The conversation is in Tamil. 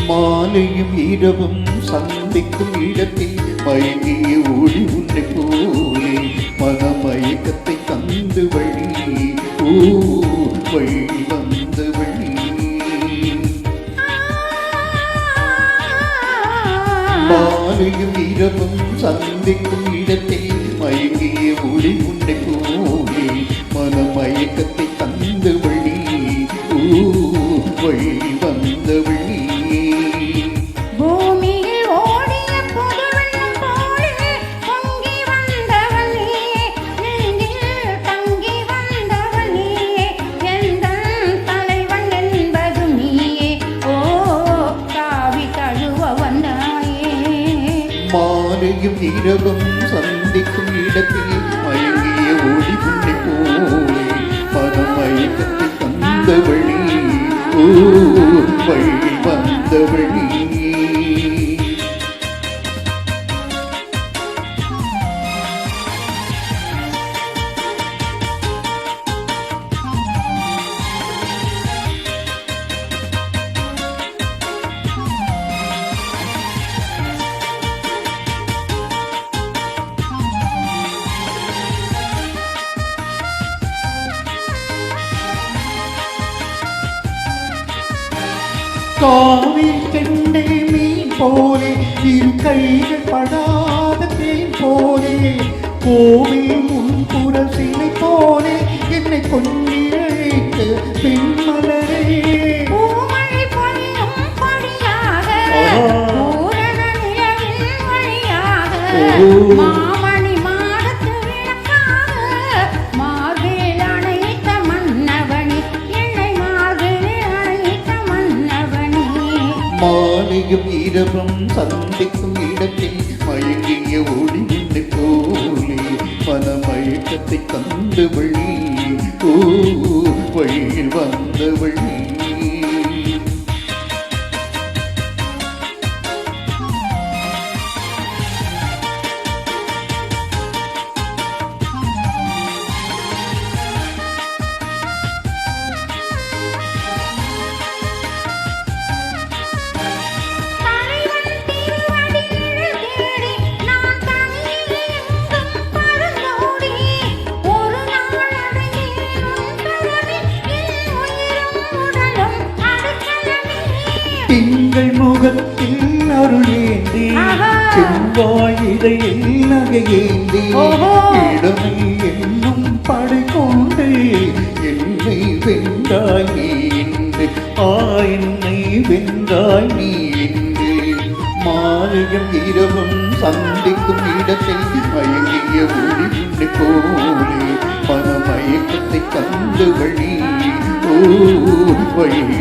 மாலையும் இரவும் சந்திக்கும் இடத்தில் மயங்கிய ஒளி உன்னை போலே மனமயக்கத்தை தந்து வழி வழி வந்த வழி. மாலையும் இரவும் சந்திக்கும் இடத்தில் மயங்கிய ஒளி உன்னை போலே மனமயக்கத்தை தந்து வழி வழி வந்த வழி. மாலையும் இரவும் சந்திக்கும் இடத்தில் மயங்கிய ஒளி உன்னை போலே மனமயக்கத்தை தந்த வழி வழி வந்த வழி. காவில் கெண்டை மீன் போலே இரு கைகள் படாத தேன் போலே கோவில் முன்புற சிலை போலே என்னை கொண்டு அழைத்த பெண்மலரே. மாலையும் இரவும் சந்திக்கும் இடத்தில் மயங்கிய ஒளி உன்னை போலே மனமயக்கத்தை தந்து வழி வழியில் வந்த வழி. திங்கள் முகத்தில் அருள் ஏந்தி செவ்வாய் இதையில் நகையேந்தி இடமை என்னும் படை கொண்டு என்னை வென்றாய் நீ என்று என்னை வென்றாய் நீ என்று. மாலையும் இரவும் சந்திக்கும் இடத்தில் மயங்கிய ஒளி உன்னை போலே மனமயக்கத்தை தந்து வழி வழி